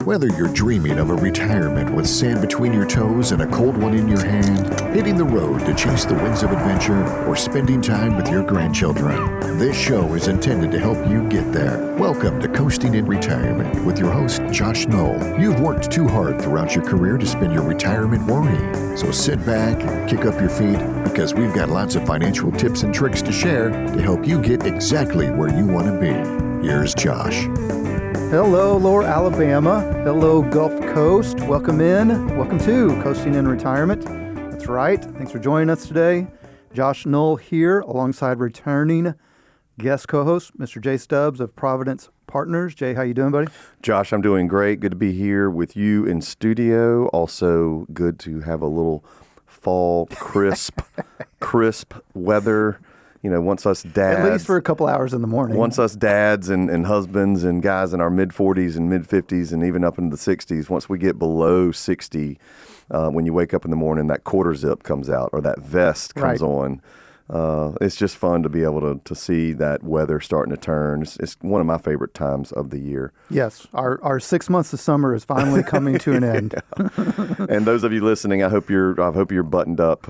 Whether you're dreaming of a retirement with sand between your toes and a cold one in your hand, hitting the road to chase the winds of adventure, or spending time with your grandchildren, this show is intended to help you get there. Welcome to Coasting in Retirement with your host, Josh Knoll. You've worked too hard throughout your career to spend your retirement worrying. So sit back and kick up your feet because we've got lots of financial tips and tricks to share to help you get exactly where you want to be. Here's Josh. Hello, Lower Alabama. Hello, Gulf Coast. Welcome in. Welcome to Coasting in Retirement. That's right. Thanks for joining us today. Josh Knoll here alongside returning guest co-host, Mr. Jay Stubbs of Providence Partners. Jay, how you doing, buddy? Josh, I'm doing great. Good to be here with you in studio. Also good to have a little fall crisp weather. You know, once us dads... At least for a couple hours in the morning. Once us dads and husbands and guys in our mid-40s and mid-50s and even up into the 60s, once we get below 60, when you wake up in the morning, that quarter zip comes out or that vest comes on. It's just fun to be able to see that weather starting to turn. It's one of my favorite times of the year. Yes, our 6 months of summer is finally coming to an end. And those of you listening, I hope you're buttoned up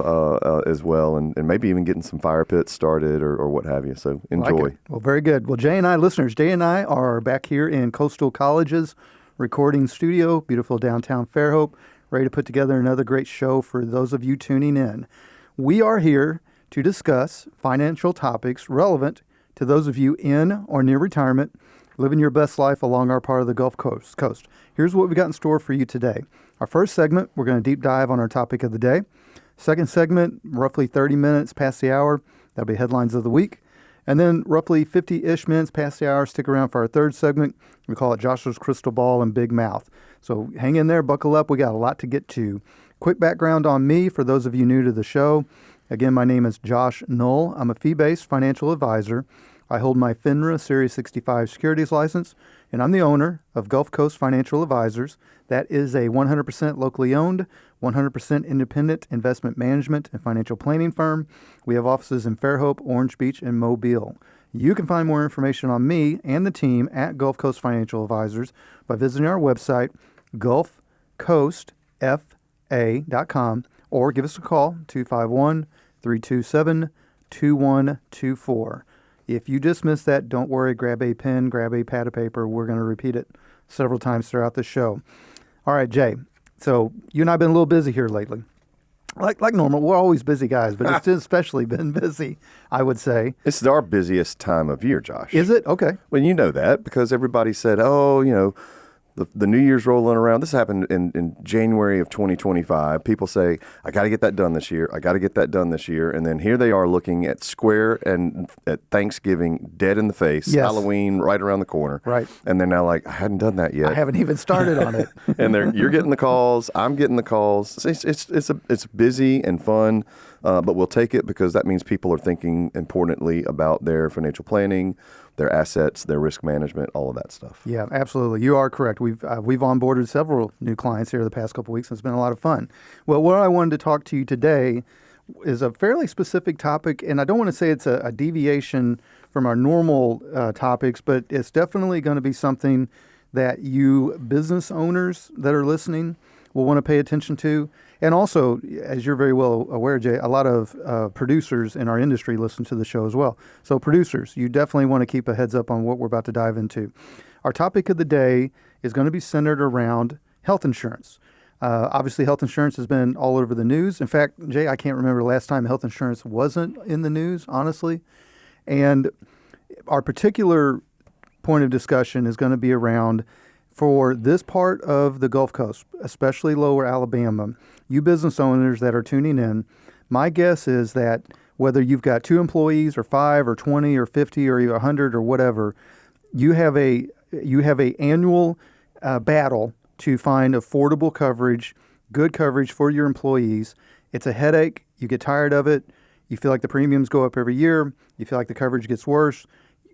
as well, and maybe even getting some fire pits started or what have you. So enjoy. Like it. Well, very good. Well, Jay and I are back here in Coastal College's recording studio, beautiful downtown Fairhope, ready to put together another great show for those of you tuning in. We are here to discuss financial topics relevant to those of you in or near retirement, living your best life along our part of the Gulf Coast. Here's what we got in store for you today. Our first segment, we're going to deep dive on our topic of the day. Second segment, roughly 30 minutes past the hour, that'll be headlines of the week. And then roughly 50-ish minutes past the hour, stick around for our third segment. We call it Joshua's Crystal Ball and Big Mouth. So hang in there, buckle up, we got a lot to get to. Quick background on me for those of you new to the show. Again, my name is Josh Knoll. I'm a fee-based financial advisor. I hold my FINRA Series 65 securities license, and I'm the owner of Gulf Coast Financial Advisors. That is a 100% locally owned, 100% independent investment management and financial planning firm. We have offices in Fairhope, Orange Beach, and Mobile. You can find more information on me and the team at Gulf Coast Financial Advisors by visiting our website, gulfcoastfa.com, or give us a call, 251-327-2124. If you just missed that, don't worry. Grab a pen, grab a pad of paper. We're going to repeat it several times throughout the show. All right, Jay. So you and I have been a little busy here lately. Like normal. We're always busy guys, but it's especially been busy, I would say. This is our busiest time of year, Josh. Is it? Okay. Well, you know that because everybody said, the New Year's rolling around. This happened in January of 2025. People say, I got to get that done this year. I got to get that done this year. And then here they are looking at Square and at Thanksgiving dead in the face, yes. Halloween right around the corner. Right. And they're now like, I hadn't done that yet. I haven't even started on it. And you're getting the calls. I'm getting the calls. It's busy and fun, but we'll take it because that means people are thinking importantly about their financial planning, their assets, their risk management, all of that stuff. Yeah, absolutely. You are correct. We've onboarded several new clients here the past couple of weeks, and it's been a lot of fun. Well, what I wanted to talk to you today is a fairly specific topic, and I don't want to say it's a deviation from our normal topics, but it's definitely going to be something that you business owners that are listening will want to pay attention to. And also, as you're very well aware, Jay, a lot of producers in our industry listen to the show as well. So producers, you definitely want to keep a heads up on what we're about to dive into. Our topic of the day is going to be centered around health insurance. Obviously, health insurance has been all over the news. In fact, Jay, I can't remember the last time health insurance wasn't in the news, honestly. And our particular point of discussion is going to be around, for this part of the Gulf Coast, especially Lower Alabama, you business owners that are tuning in, my guess is that whether you've got 2 employees or 5 or 20 or 50 or 100 or whatever, you have a annual battle to find affordable coverage, good coverage for your employees. It's a headache. You get tired of it. You feel like the premiums go up every year. You feel like the coverage gets worse.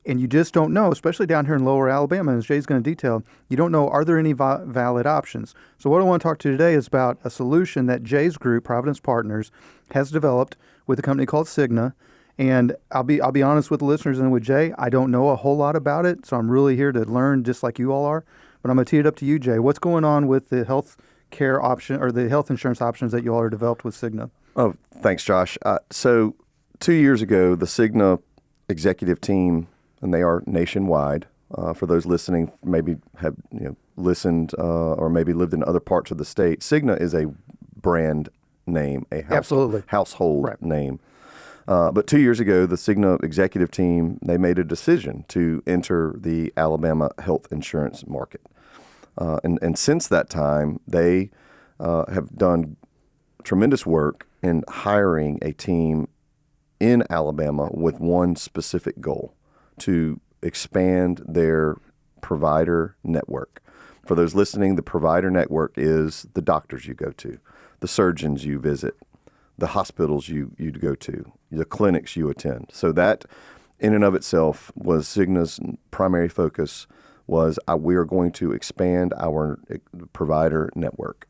And you just don't know, especially down here in Lower Alabama, as Jay's going to detail, you don't know, are there any valid options? So what I want to talk to you today is about a solution that Jay's group, Providence Partners, has developed with a company called Cigna. And I'll be honest with the listeners and with Jay, I don't know a whole lot about it, so I'm really here to learn just like you all are. But I'm going to tee it up to you, Jay. What's going on with the health care option or the health insurance options that you all are developed with Cigna? Oh, thanks, Josh. So 2 years ago, the Cigna executive team, and they are nationwide. For those listening, maybe have listened or maybe lived in other parts of the state. Cigna is a brand name, a household name. But 2 years ago, the Cigna executive team, they made a decision to enter the Alabama health insurance market. And since that time, they have done tremendous work in hiring a team in Alabama with one specific goal: to expand their provider network. For those listening, the provider network is the doctors you go to, the surgeons you visit, the hospitals you go to, the clinics you attend. So that in and of itself was Cigna's primary focus, was we are going to expand our provider network.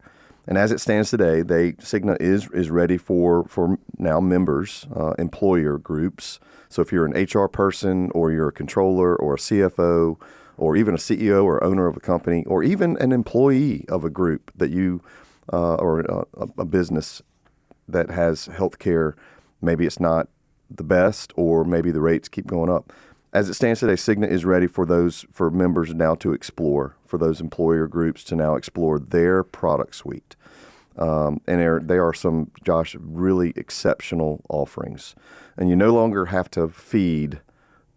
And as it stands today, Cigna is ready for now members, employer groups. So if you're an HR person, or you're a controller or a CFO, or even a CEO or owner of a company, or even an employee of a group that you or a business that has health care, maybe it's not the best, or maybe the rates keep going up. As it stands today, Cigna is ready for members now to explore, for those employer groups to now explore their product suite. And there are some, Josh, really exceptional offerings. And you no longer have to feed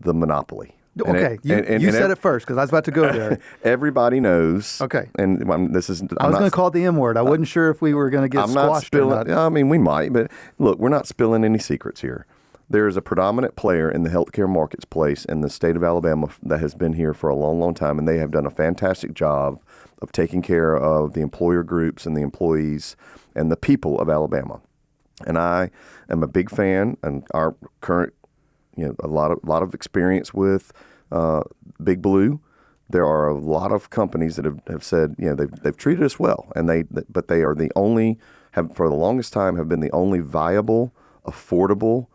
the monopoly. Okay, you said it first, because I was about to go there. Everybody knows. Okay. And this is... I was going to call it the M word. I wasn't sure if we were going to get squashed or not. I mean, we might, but look, we're not spilling any secrets here. There is a predominant player in the healthcare marketplace in the state of Alabama that has been here for a long, long time, and they have done a fantastic job of taking care of the employer groups and the employees and the people of Alabama. And I am a big fan, and our current, a lot of experience with Big Blue. There are a lot of companies that have said, they've treated us well, and but they are for the longest time have been the only viable, affordable,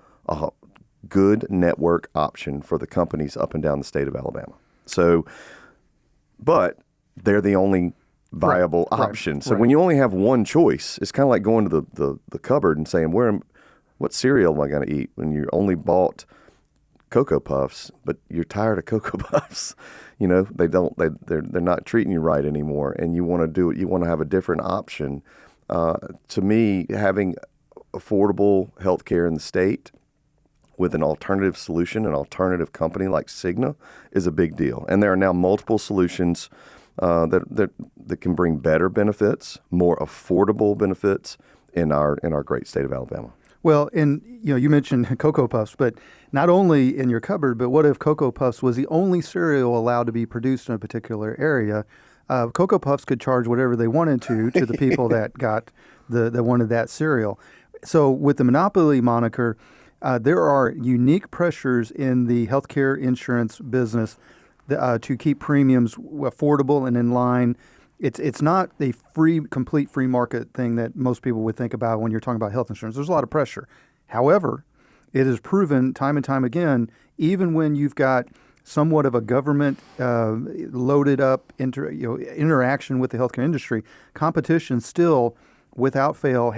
good network option for the companies up and down the state of Alabama. So, but they're the only viable option. So when you only have one choice, it's kind of like going to the cupboard and saying, what cereal am I going to eat? When you only bought Cocoa Puffs, but you're tired of Cocoa Puffs. They're not treating you right anymore, and you want to do it. You want to have a different option. To me, having affordable health care in the state with an alternative solution, an alternative company like Cigna, is a big deal. And there are now multiple solutions that can bring better benefits, more affordable benefits in our great state of Alabama. Well, and you mentioned Cocoa Puffs, but not only in your cupboard, but what if Cocoa Puffs was the only cereal allowed to be produced in a particular area? Cocoa Puffs could charge whatever they wanted to the people that wanted that cereal. So with the monopoly moniker, there are unique pressures in the healthcare insurance business to keep premiums affordable and in line. It's not a complete free market thing that most people would think about when you're talking about health insurance. There's a lot of pressure. However, it is proven time and time again, even when you've got somewhat of a government loaded up interaction with the healthcare industry, competition still, without fail,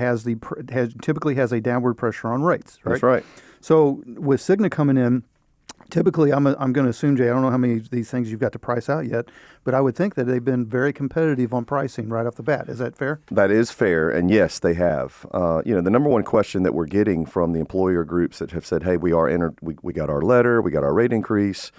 typically has a downward pressure on rates. Right? That's right. So with Cigna coming in, typically, I'm going to assume, Jay, I don't know how many of these things you've got to price out yet, but I would think that they've been very competitive on pricing right off the bat. Is that fair? That is fair, and yes, they have. The number one question that we're getting from the employer groups that have said, hey, we got our letter, we got our rate increase.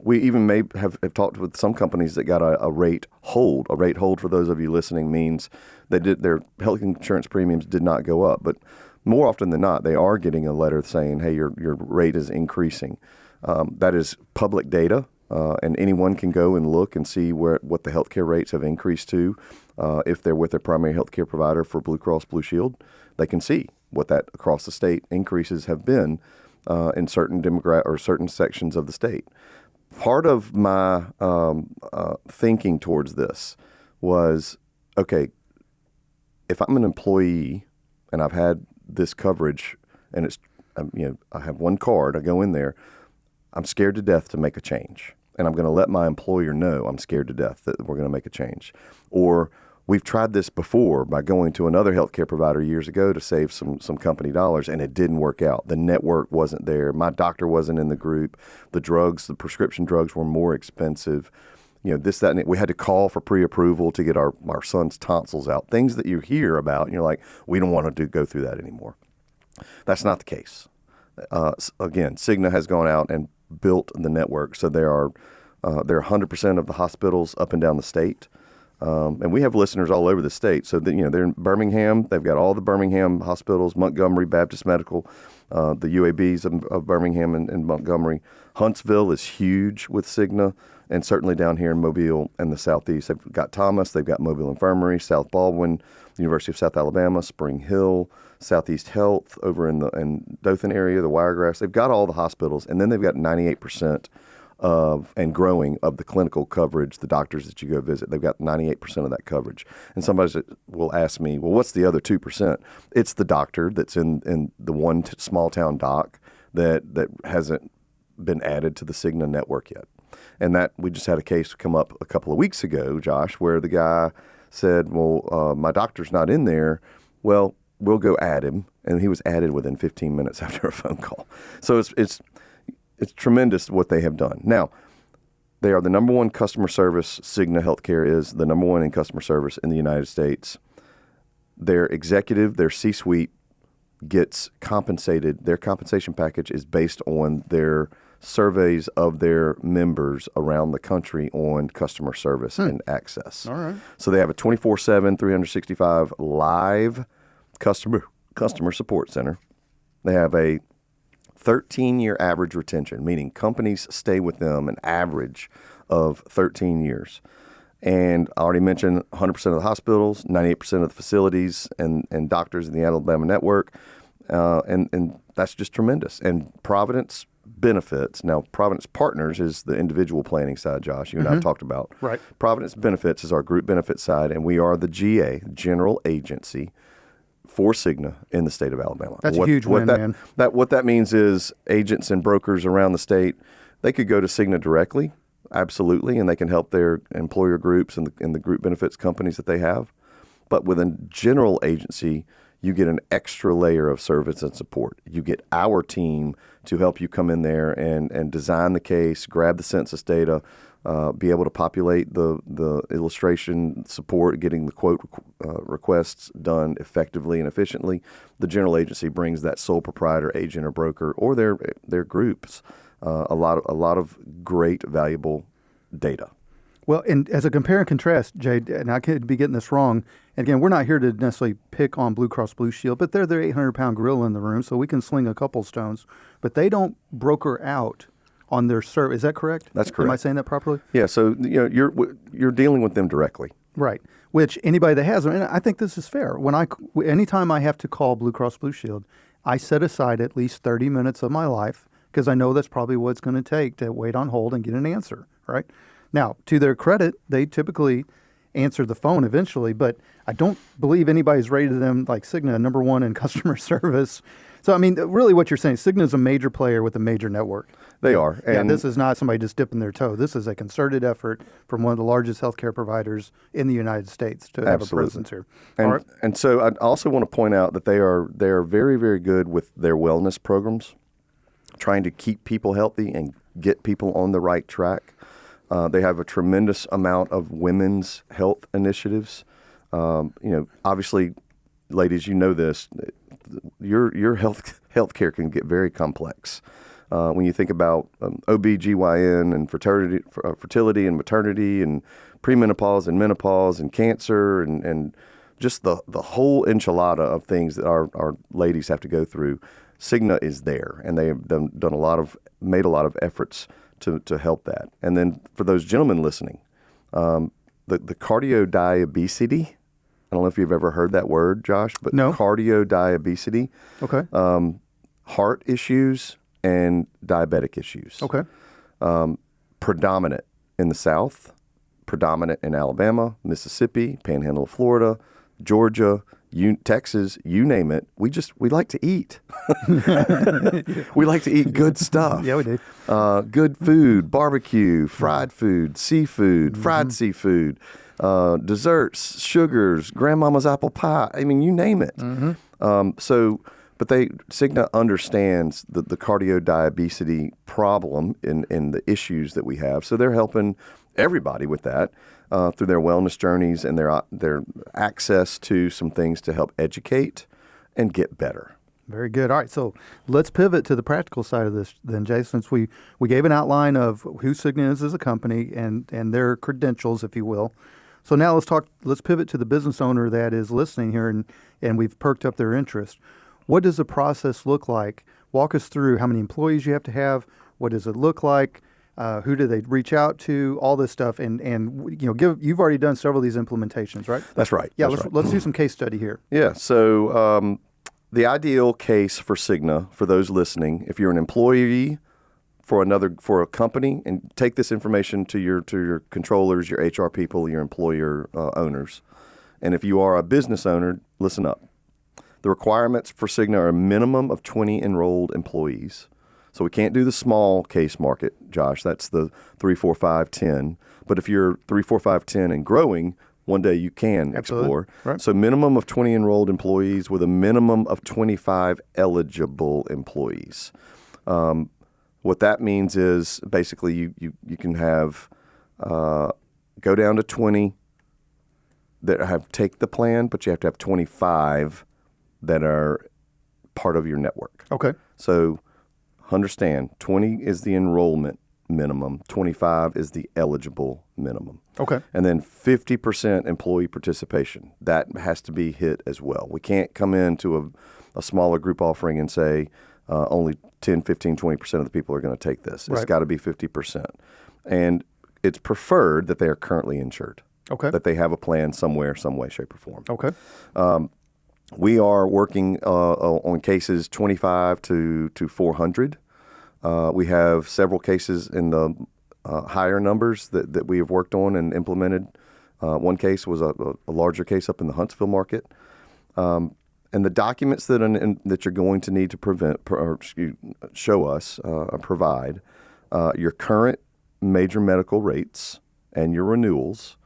We even may have talked with some companies that got a rate hold. A rate hold, for those of you listening, means their health insurance premiums did not go up, but more often than not, they are getting a letter saying, hey, your rate is increasing. That is public data, and anyone can go and look and see what the healthcare rates have increased to. If they're with their primary healthcare provider for Blue Cross Blue Shield, they can see what that across the state increases have been in certain or certain sections of the state. Part of my thinking towards this was, okay, if I'm an employee and I've had this coverage, and I have one card, I go in there, I'm scared to death to make a change. and I'm going to let my employer know I'm scared to death that we're going to make a change. Or we've tried this before by going to another healthcare provider years ago to save some company dollars, and it didn't work out. The network wasn't there. My doctor wasn't in the group. The prescription drugs were more expensive. This, that, and it. We had to call for pre-approval to get our son's tonsils out. Things that you hear about, and you're like, we don't want to go through that anymore. That's not the case. Again, Cigna has gone out and built the network, so there are 100% of the hospitals up and down the state. And we have listeners all over the state. So, they're in Birmingham. They've got all the Birmingham hospitals, Montgomery Baptist Medical, the UABs of Birmingham and Montgomery. Huntsville is huge with Cigna, and certainly down here in Mobile and the Southeast. They've got Thomas. They've got Mobile Infirmary, South Baldwin, University of South Alabama, Spring Hill, Southeast Health over in Dothan area, the Wiregrass. They've got all the hospitals, and then they've got 98% and growing of the clinical coverage, the doctors that you go visit. They've got 98% of that coverage. And somebody will ask me, well, what's the other 2%? It's the doctor that's in the one small town doc that hasn't been added to the Cigna network yet. And that we just had a case come up a couple of weeks ago, Josh, where the guy said, well, my doctor's not in there. Well, we'll go add him. And he was added within 15 minutes after a phone call. So it's tremendous what they have done. Now, they are the number one customer service. Cigna Healthcare is the number one in customer service in the United States. Their executive, their C-suite gets compensated. Their compensation package is based on their surveys of their members around the country on customer service and access. All right. So they have a 24/7, 365 live customer support center. They have a 13-year average retention, meaning companies stay with them an average of 13 years. And I already mentioned 100% of the hospitals, 98% of the facilities and doctors in the Alabama network. And that's just tremendous. And Providence Benefits, now Providence Partners is the individual planning side, Josh, you and I have talked about. Right. Providence Benefits is our group benefits side, and we are the GA, general agency, for Cigna in the state of Alabama. That's a huge win, man. What that means is agents and brokers around the state, they could go to Cigna directly, absolutely, and they can help their employer groups and the group benefits companies that they have. But with a general agency, you get an extra layer of service and support. You get our team to help you come in there and design the case, grab the census data, be able to populate the illustration support, getting the quote requests done effectively and efficiently. The general agency brings that sole proprietor, agent, or broker, or their groups a lot of great, valuable data. Well, and as a compare and contrast, Jay, and I could be getting this wrong, and again, we're not here to necessarily pick on Blue Cross Blue Shield, but they're their 800-pound gorilla in the room, so we can sling a couple stones. But they don't broker out on their service. Is that correct? That's correct. Am I saying that properly? Yeah, so you're dealing with them directly. Right. Which anybody that has them, and I think this is fair. Anytime I have to call Blue Cross Blue Shield, I set aside at least 30 minutes of my life because I know that's probably what it's going to take to wait on hold and get an answer, right? Now, to their credit, they typically answer the phone eventually, but I don't believe anybody's rated them like Cigna number one in customer service. So, I mean, really what you're saying, Cigna is a major player with a major network. They are. And this is not somebody just dipping their toe. This is a concerted effort from one of the largest healthcare providers in the United States to have a presence here. And so I also want to point out that they are very, very good with their wellness programs, trying to keep people healthy and get people on the right track. They have a tremendous amount of women's health initiatives. Obviously, ladies, you know this. Your healthcare can get very complex. When you think about OB/GYN and fertility and maternity and premenopause and menopause and cancer and just the whole enchilada of things that our ladies have to go through, Cigna is there, and they have made a lot of efforts to help that. And then for those gentlemen listening, the cardiodiabesity, I don't know if you've ever heard that word, Josh, but no. Cardiodiabesity, okay, heart issues and diabetic issues. Okay. Predominant in the South, predominant in Alabama, Mississippi, Panhandle of Florida, Georgia, Texas, you name it. We like to eat. We like to eat good stuff. Yeah, we do. Good food, barbecue, fried food, seafood, fried seafood, desserts, sugars, grandmama's apple pie. I mean, you name it. But Cigna understands the cardio-diabetes problem and the issues that we have. So they're helping everybody with that through their wellness journeys and their access to some things to help educate and get better. Very good. All right, so let's pivot to the practical side of this then, Jay, since we gave an outline of who Cigna is as a company and their credentials, if you will. So now let's pivot to the business owner that is listening here and we've perked up their interest. What does the process look like? Walk us through how many employees you have to have. What does it look like? Who do they reach out to? All this stuff, and you've already done several of these implementations, right? That's right. Yeah, That's right. let's do some case study here. Yeah. So the ideal case for Cigna, for those listening, if you're an employee for a company, and take this information to your controllers, your HR people, your employer owners, and if you are a business owner, listen up. The requirements for Cigna are a minimum of 20 enrolled employees. So we can't do the small case market, Josh. That's the 3, 4, 5, 10. But if you're 3, 4, 5, 10 and growing, one day you can explore. Right. So minimum of 20 enrolled employees with a minimum of 25 eligible employees. What that means is basically you can have go down to 20 that take the plan, but you have to have 25 that are part of your network. Okay. So understand, 20 is the enrollment minimum, 25 is the eligible minimum. Okay. And then 50% employee participation. That has to be hit as well. We can't come into a smaller group offering and say only 10, 15, 20% of the people are going to take this. It's got to be 50%. And it's preferred that they are currently insured. Okay. That they have a plan somewhere, some way, shape, or form. Okay. We are working on cases 25 to 400. We have several cases in the higher numbers that we have worked on and implemented. One case was a larger case up in the Huntsville market. And the documents that you're going to need to show us, provide your current major medical rates and your renewals,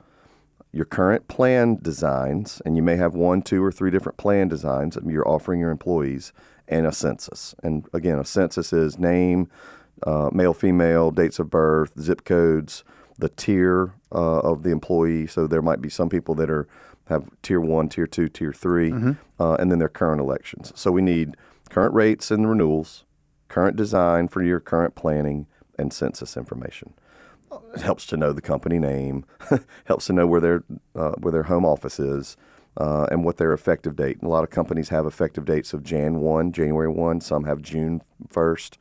your current plan designs, and you may have 1, 2, or 3 different plan designs that you're offering your employees, and a census. And again, a census is name, male, female, dates of birth, zip codes, the tier of the employee. So there might be some people that have tier 1, tier 2, tier 3, and then their current elections. So we need current rates and renewals, current design for your current planning, and census information. It helps to know the company name, helps to know where their home office is, and what their effective date. And a lot of companies have effective dates of January 1. Some have June 1st.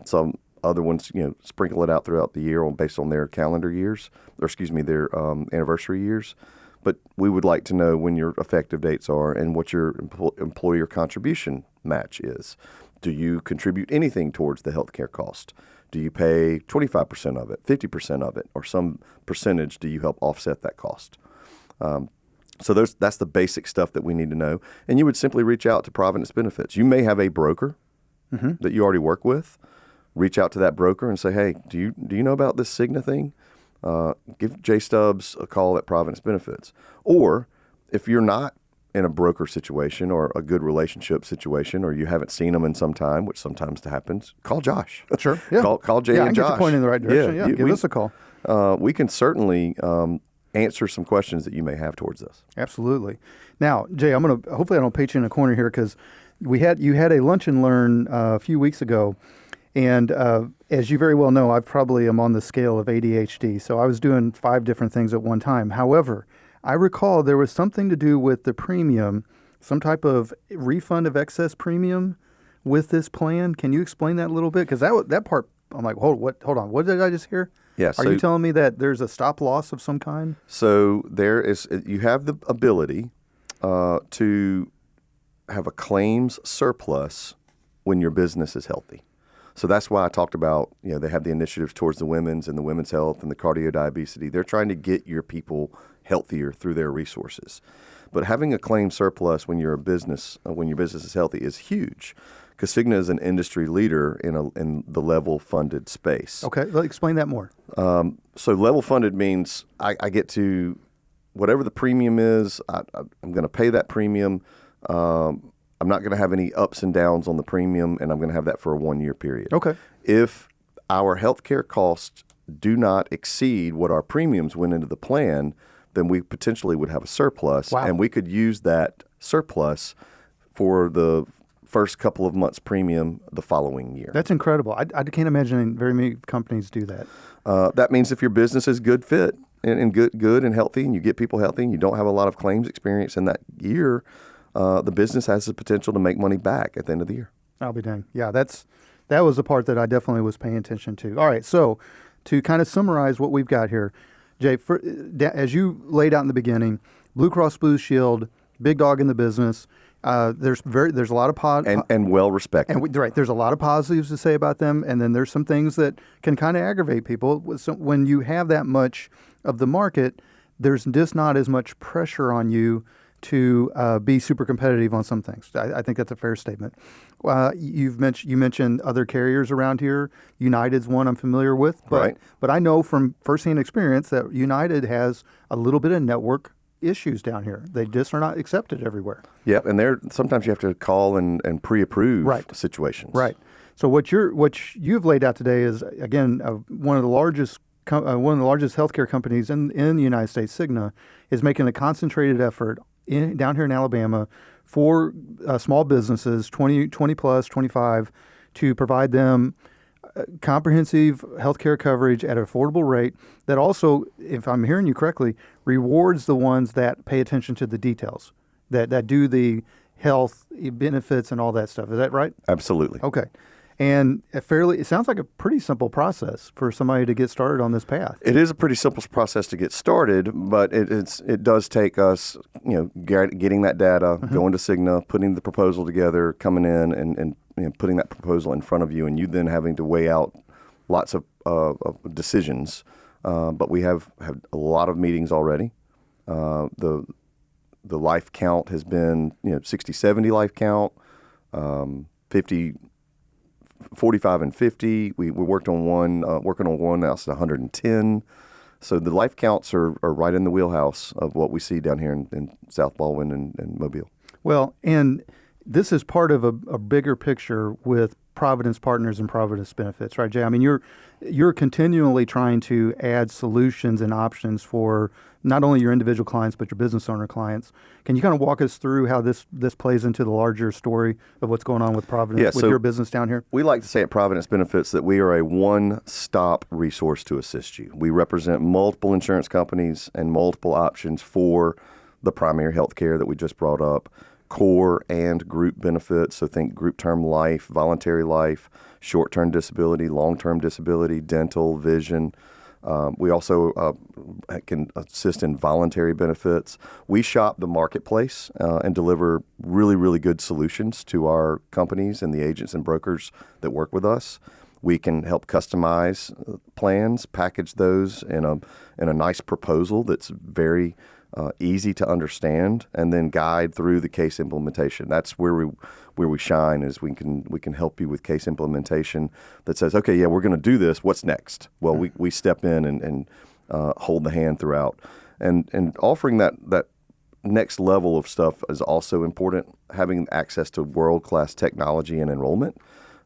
Some other ones, sprinkle it out throughout the year based on their calendar years, their anniversary years. But we would like to know when your effective dates are and what your employer contribution match is. Do you contribute anything towards the healthcare cost? Do you pay 25% of it, 50% of it, or some percentage do you help offset that cost? So that's the basic stuff that we need to know. And you would simply reach out to Providence Benefits. You may have a broker that you already work with. Reach out to that broker and say, hey, do you know about this Cigna thing? Give Jay Stubbs a call at Providence Benefits. Or if you're not in a broker situation or a good relationship situation, or you haven't seen them in some time, which sometimes happens, call Josh. Sure. Yeah. Call Jay and Get Josh. you pointed in the right direction. Yeah. Give us a call. We can certainly answer some questions that you may have towards this. Absolutely. Now, Jay, hopefully I don't paint you in a corner here, because you had a lunch and learn a few weeks ago. And as you very well know, I probably am on the scale of ADHD. So I was doing 5 different things at one time. However, I recall there was something to do with the premium, some type of refund of excess premium with this plan. Can you explain that a little bit? Because that part, I'm like, hold on, what did I just hear? Yeah, Are you telling me that there's a stop loss of some kind? So you have the ability to have a claims surplus when your business is healthy. So that's why I talked about, they have the initiatives towards the women's and the women's health and the cardio-diabetes. They're trying to get your people healthier through their resources. But having a claim surplus when you're a business, when your business is healthy, is huge, because Cigna is an industry leader in the level funded space. Okay, explain that more. So level funded means I get to, whatever the premium is, I'm going to pay that premium. I'm not going to have any ups and downs on the premium, and I'm going to have that for a 1 year period. Okay. If our healthcare costs do not exceed what our premiums went into the plan, then we potentially would have a surplus, Wow. and we could use that surplus for the first couple of months' premium the following year. That's incredible. I can't imagine very many companies do that. That means if your business is good fit and good and healthy, and you get people healthy, and you don't have a lot of claims experience in that year, the business has the potential to make money back at the end of the year. I'll be dang. Yeah, that was the part that I definitely was paying attention to. All right, so to kind of summarize what we've got here, Jay, as you laid out in the beginning, Blue Cross Blue Shield, big dog in the business. There's a lot of and well respected. And right, there's a lot of positives to say about them, and then there's some things that can kind of aggravate people. When you have that much of the market, there's just not as much pressure on you to be super competitive on some things. I think that's a fair statement. You mentioned other carriers around here. United's one I'm familiar with, Right. But I know from firsthand experience that United has a little bit of network issues down here. They just are not accepted everywhere. Yeah, and sometimes you have to call and pre-approve situations. Right. So what you've laid out today is, again, one of the largest healthcare companies in the United States, Cigna, is making a concentrated effort down here in Alabama for small businesses, 20 plus, 25, to provide them comprehensive healthcare coverage at an affordable rate that also, if I'm hearing you correctly, rewards the ones that pay attention to the details, that do the health benefits and all that stuff. Is that right? Absolutely. Okay. And it sounds like a pretty simple process for somebody to get started on this path. It is a pretty simple process to get started, but it does take us, getting that data, going to Cigna, putting the proposal together, coming in and putting that proposal in front of you, and you then having to weigh out lots of decisions. But we have had a lot of meetings already. The life count has been 60, 70 life count, 50. 45 and 50. We worked on working on one that's 110. So the life counts are right in the wheelhouse of what we see down here in South Baldwin and Mobile. Well, and this is part of a bigger picture with Providence Partners and Providence Benefits, right, Jay? I mean, you're continually trying to add solutions and options for not only your individual clients, but your business owner clients. Can you kind of walk us through how this plays into the larger story of what's going on with Providence, with your business down here? We like to say at Providence Benefits that we are a one-stop resource to assist you. We represent multiple insurance companies and multiple options for the primary health care that we just brought up, core and group benefits. So think group term life, voluntary life, short-term disability, long-term disability, dental, vision. We also can assist in voluntary benefits. We shop the marketplace and deliver really, really good solutions to our companies and the agents and brokers that work with us. We can help customize plans, package those in a nice proposal that's very easy to understand, and then guide through the case implementation. That's where we shine, is we can help you with case implementation that says, okay, yeah, we're going to do this. What's next? Well, we step in and hold the hand throughout, and offering that next level of stuff is also important. Having access to world-class technology and enrollment.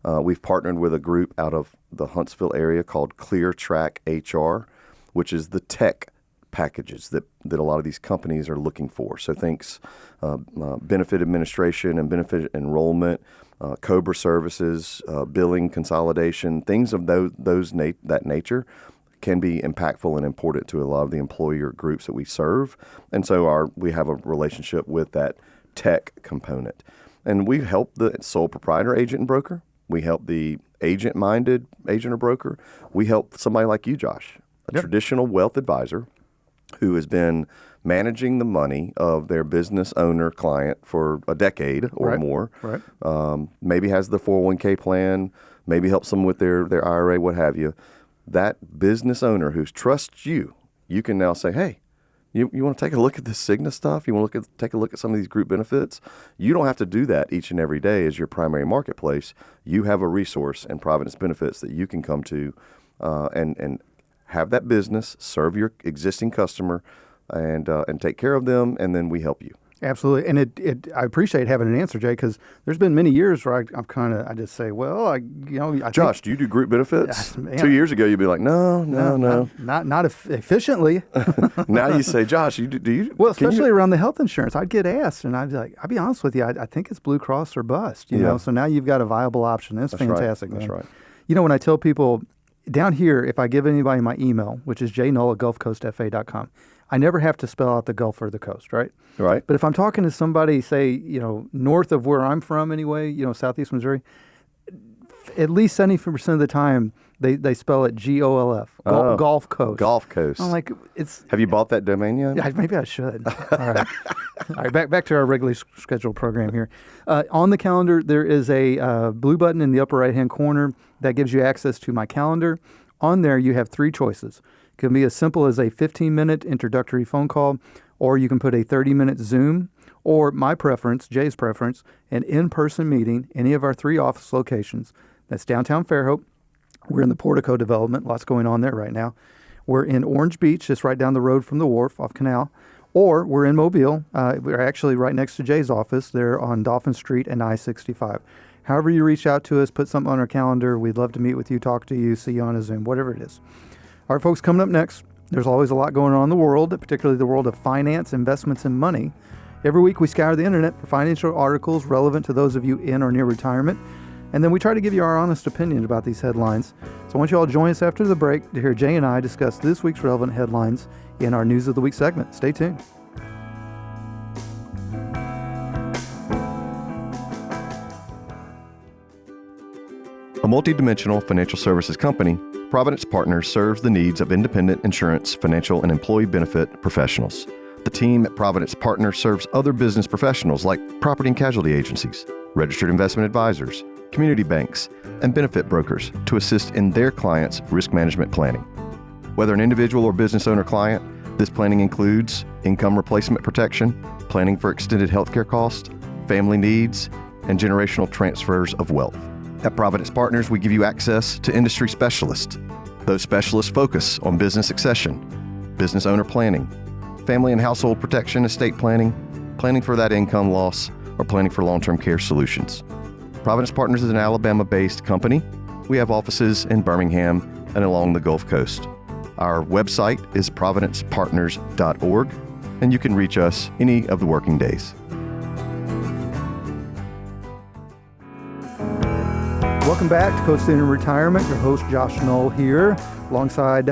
We've partnered with a group out of the Huntsville area called ClearTrack HR, which is the tech packages that a lot of these companies are looking for. So thanks benefit administration and benefit enrollment, COBRA services, billing consolidation, things of that nature can be impactful and important to a lot of the employer groups that we serve. And so we have a relationship with that tech component. And we help the sole proprietor agent and broker. We help the agent-minded agent or broker. We help somebody like you, Josh, a traditional wealth advisor who has been managing the money of their business owner client for a decade or more. Right. Maybe has the 401k plan, maybe helps them with their IRA, what have you. That business owner who trusts you, you can now say, hey, You want to take a look at the Cigna stuff? You want to take a look at some of these group benefits? You don't have to do that each and every day as your primary marketplace. You have a resource in Providence Benefits that you can come to and have that business, serve your existing customer, and take care of them, and then we help you. Absolutely, and I appreciate having an answer, Jay, because there's been many years where I just say, well, I Josh, do you do group benefits? 2 years ago, you'd be like, no, not efficiently. Now you say, Josh, do you? Well, especially around the health insurance, I'd get asked, and I'd be like, I'll be honest with you, I think it's Blue Cross or bust. You know, so now you've got a viable option. That's fantastic. Right. That's right. You know, when I tell people down here, if I give anybody my email, which is jnull@gulfcoastfa.com. I never have to spell out the Gulf or the coast, right? Right. But if I'm talking to somebody, say, north of where I'm from anyway, Southeast Missouri, at least 70% of the time, they spell it GOLF, Gulf Coast. Gulf Coast. I'm like, Have you bought that domain yet? Yeah, maybe I should. All right. All right, back to our regularly scheduled program here. On the calendar, there is a blue button in the upper right-hand corner that gives you access to my calendar. On there, you have three choices. It can be as simple as a 15-minute introductory phone call, or you can put a 30-minute Zoom, or my preference, Jay's preference, an in-person meeting, any of our three office locations. That's downtown Fairhope. We're in the Portico development. Lots going on there right now. We're in Orange Beach, just right down the road from the wharf off Canal. Or we're in Mobile. We're actually right next to Jay's office. They're on Dolphin Street and I-65. However you reach out to us, put something on our calendar. We'd love to meet with you, talk to you, see you on a Zoom, whatever it is. All right, folks, coming up next, there's always a lot going on in the world, particularly the world of finance, investments, and money. Every week we scour the internet for financial articles relevant to those of you in or near retirement, and then we try to give you our honest opinion about these headlines. So I want you all to join us after the break to hear Jay and I discuss this week's relevant headlines in our News of the Week segment. Stay tuned. A multidimensional financial services company, Providence Partners serves the needs of independent insurance, financial, and employee benefit professionals. The team at Providence Partners serves other business professionals like property and casualty agencies, registered investment advisors, community banks, and benefit brokers to assist in their clients' risk management planning. Whether an individual or business owner client, this planning includes income replacement protection, planning for extended healthcare costs, family needs, and generational transfers of wealth. At Providence Partners, we give you access to industry specialists. Those specialists focus on business succession, business owner planning, family and household protection, estate planning, planning for that income loss, or planning for long-term care solutions. Providence Partners is an Alabama-based company. We have offices in Birmingham and along the Gulf Coast. Our website is providencepartners.org, and you can reach us any of the working days. Welcome back to Coasting in Retirement. Your host, Josh Knoll, here, alongside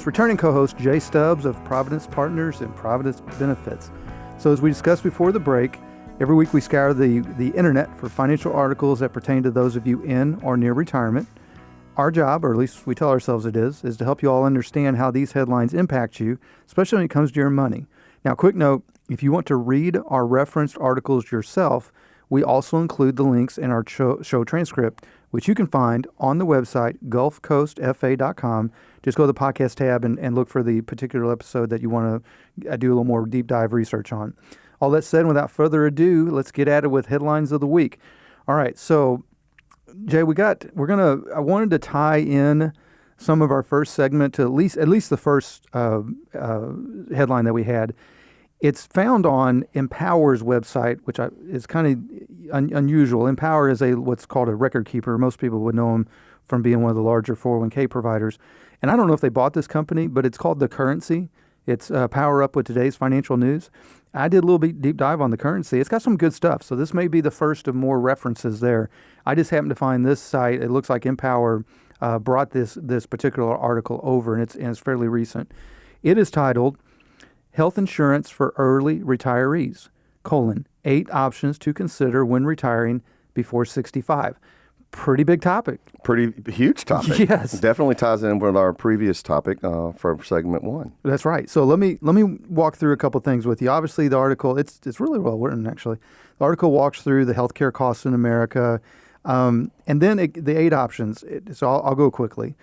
returning co-host Jay Stubbs of Providence Partners and Providence Benefits. So as we discussed before the break, every week we scour the internet for financial articles that pertain to those of you in or near retirement. Our job, or at least we tell ourselves it is to help you all understand how these headlines impact you, especially when it comes to your money. Now, quick note, if you want to read our referenced articles yourself, we also include the links in our show transcript, which you can find on the website, gulfcoastfa.com. Just go to the podcast tab and look for the particular episode that you want to do a little more deep dive research on. All that said, without further ado, let's get at it with headlines of the week. All right, so Jay, I wanted to tie in some of our first segment to at least the first headline that we had. It's found on Empower's website, which is kind of unusual. Empower is what's called a record keeper. Most people would know them from being one of the larger 401k providers. And I don't know if they bought this company, but it's called The Currency. It's Power Up with Today's Financial News. I did a little bit deep dive on The Currency. It's got some good stuff. So this may be the first of more references there. I just happened to find this site. It looks like Empower brought this particular article over, and it's fairly recent. It is titled, Health Insurance for Early Retirees, 8 options to consider when retiring before 65. Pretty big topic. Pretty huge topic. Yes. Definitely ties in with our previous topic for segment 1. That's right. So let me walk through a couple things with you. Obviously, the article, it's really well written, actually. The article walks through the healthcare costs in America, and then the 8 options. So I'll go quickly.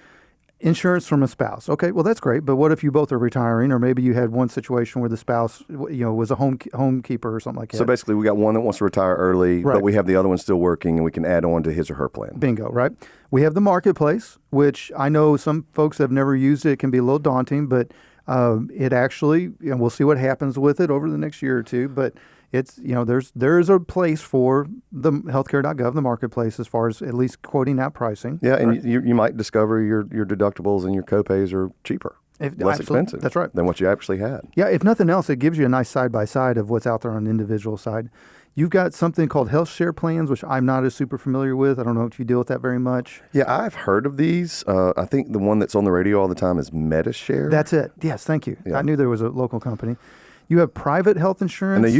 Insurance from a spouse. Okay, well that's great. But what if you both are retiring, or maybe you had one situation where the spouse, was a homekeeper or something like that? So basically, we got one that wants to retire early, Right. but we have the other one still working, and we can add on to his or her plan. Bingo, right? We have the marketplace, which I know some folks have never used it. It can be a little daunting, but it actually, we'll see what happens with it over the next year or two. But it's, there is a place for the healthcare.gov, the marketplace, as far as at least quoting out pricing. Yeah, and right? you might discover your deductibles and your copays are cheaper, less expensive. That's right. Than what you actually had. Yeah, if nothing else, it gives you a nice side-by-side of what's out there on the individual side. You've got something called health share plans, which I'm not as super familiar with. I don't know if you deal with that very much. Yeah, I've heard of these. I think the one that's on the radio all the time is MediShare. That's it. Yes, thank you. Yeah. I knew there was a local company. You have private health insurance. And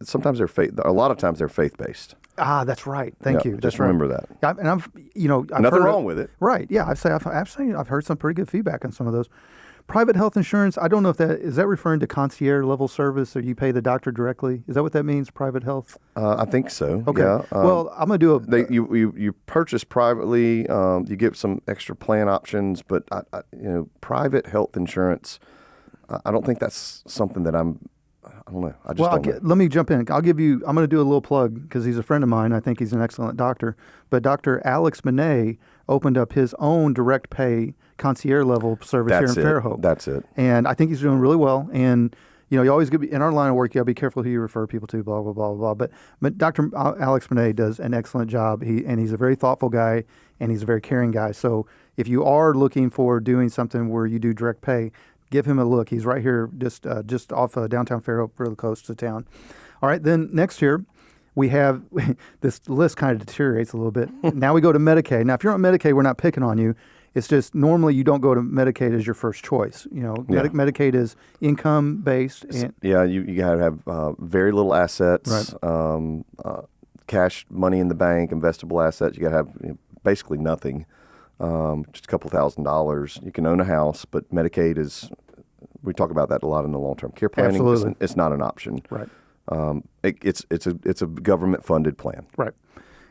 sometimes they're a lot of times they're faith-based. Ah, that's right. Thank you. Just remember that. And I've Nothing wrong with it. Right. Yeah. I've heard some pretty good feedback on some of those. Private health insurance, I don't know if is that referring to concierge level service, or you pay the doctor directly? Is that what that means, private health? I think so. Okay. Yeah. Well, I'm going to do you purchase privately. You get some extra plan options, but private health insurance, I don't think that's something that I don't know. I just don't know. Let me jump in. I'm going to do a little plug because he's a friend of mine. I think he's an excellent doctor. But Dr. Alex Monet opened up his own direct pay concierge level service here in Fairhope. That's it. And I think he's doing really well. And, you always in our line of work, you got to be careful who you refer people to, blah, blah, blah, blah. But Dr. Alex Monet does an excellent job. He's a very thoughtful guy, and he's a very caring guy. So if you are looking for doing something where you do direct pay, give him a look. He's right here just off downtown Fairhope, really close to town. All right, then next here, we have, this list kind of deteriorates a little bit. Now we go to Medicaid. Now, if you're on Medicaid, we're not picking on you. It's just normally you don't go to Medicaid as your first choice. Medicaid is income-based. You got to have very little assets, right. Cash money in the bank, investable assets. You got to have basically nothing, just a couple $1,000s. You can own a house, but Medicaid is, we talk about that a lot in the long-term care planning. Absolutely. It's not an option. Right. It's a government-funded plan. Right.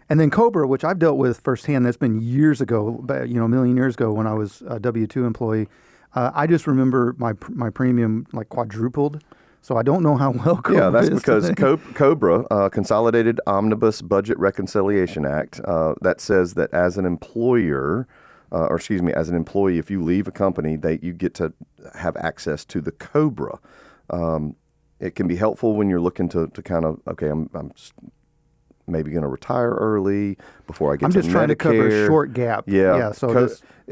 And then COBRA, which I've dealt with firsthand, that's been years ago, a million years ago when I was a W-2 employee. I just remember my premium like quadrupled. So I don't know how well COBRA that's is because today. COBRA, Consolidated Omnibus Budget Reconciliation Act, that says that as an employer, as an employee, if you leave a company, you get to have access to the COBRA. It can be helpful when you're looking to kind of, okay, I'm maybe going to retire early before I get to Medicare. I'm just trying to cover a short gap. Yeah.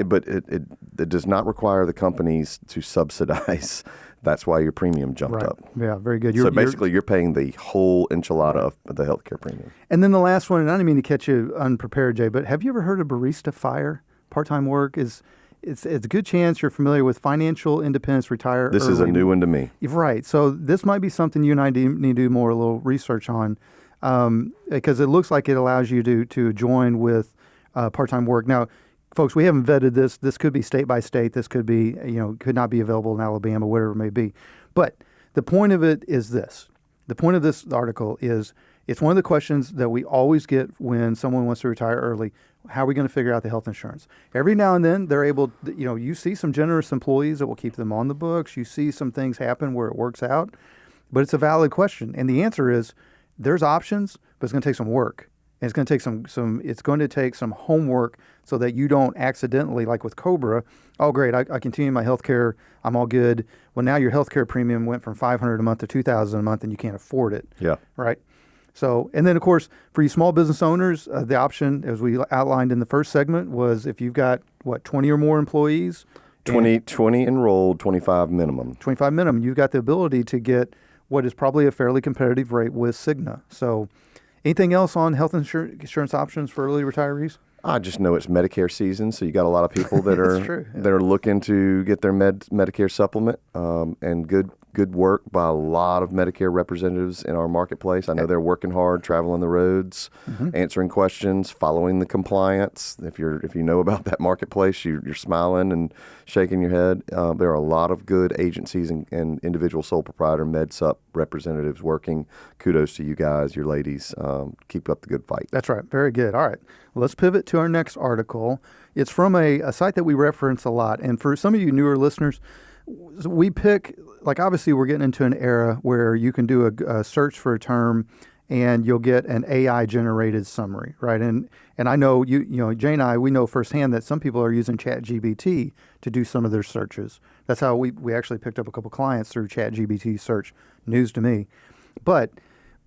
But it does not require the companies to subsidize. That's why your premium jumped up. Yeah, very good. So basically, you're paying the whole enchilada of the healthcare premium. And then the last one, and I didn't mean to catch you unprepared, Jay, but have you ever heard of barista fire? Part-time work it's a good chance you're familiar with financial independence, retire This early. is a new one to me. Right. So this might be something you and I need to do a little research on. Because it looks like it allows you to join with part-time work. Now, folks, we haven't vetted this. This could be state by state. This could be, could not be available in Alabama, whatever it may be. But the point of it is this. The point of this article is it's one of the questions that we always get when someone wants to retire early. How are we going to figure out the health insurance? Every now and then they're able, you see some generous employees that will keep them on the books. You see some things happen where it works out. But it's a valid question. And the answer is, there's options, but it's going to take some work. And it's going to take some homework so that you don't accidentally, like with COBRA, oh great, I continue my health care, I'm all good. Well, now your health care premium went from $500 a month to $2,000 a month and you can't afford it. Yeah. Right? So, and then of course, for you small business owners, the option, as we outlined in the first segment, was if you've got, 20 or more employees? 20 enrolled, 25 minimum. 25 minimum. You've got the ability to get what is probably a fairly competitive rate with Cigna. So anything else on health insurance options for early retirees? I just know it's Medicare season, so you got a lot of people that are true, yeah. that are looking to get their Medicare supplement, and good good work by a lot of Medicare representatives in our marketplace. I know they're working hard, traveling the roads, answering questions, following the compliance. If you know about that marketplace, you're smiling and shaking your head. There are a lot of good agencies and individual sole proprietor MedSup representatives working. Kudos to you guys, your ladies. Keep up the good fight. That's right. Very good. All right. Well, let's pivot to our next article. It's from a site that we reference a lot. And for some of you newer listeners, we pick, like, obviously we're getting into an era where you can do a search for a term and you'll get an AI generated summary, right? And I know you know, Jay and I, we know firsthand that some people are using ChatGPT to do some of their searches. That's how we actually picked up a couple clients through ChatGPT search. News to me. But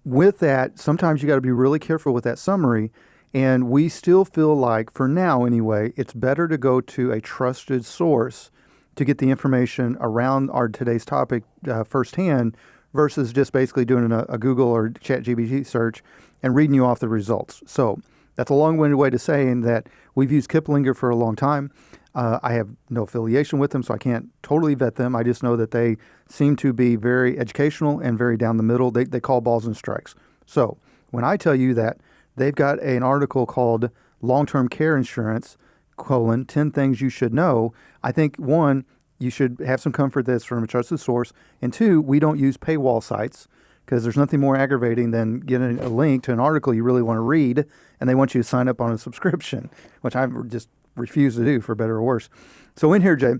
with that, sometimes you got to be really careful with that summary. And we still feel like, for now anyway, it's better to go to a trusted source to get the information around our today's topic firsthand versus just basically doing a Google or ChatGPT search and reading you off the results. So that's a long-winded way to saying that we've used Kiplinger for a long time. I have no affiliation with them, so I can't totally vet them. I just know that they seem to be very educational and very down the middle. They call balls and strikes. So when I tell you that they've got an article called Long-Term Care Insurance, 10 Things You Should Know, I think, one, you should have some comfort that it's from a trusted source. And two, we don't use paywall sites because there's nothing more aggravating than getting a link to an article you really want to read and they want you to sign up on a subscription, which I just refuse to do, for better or worse. So in here, Jay,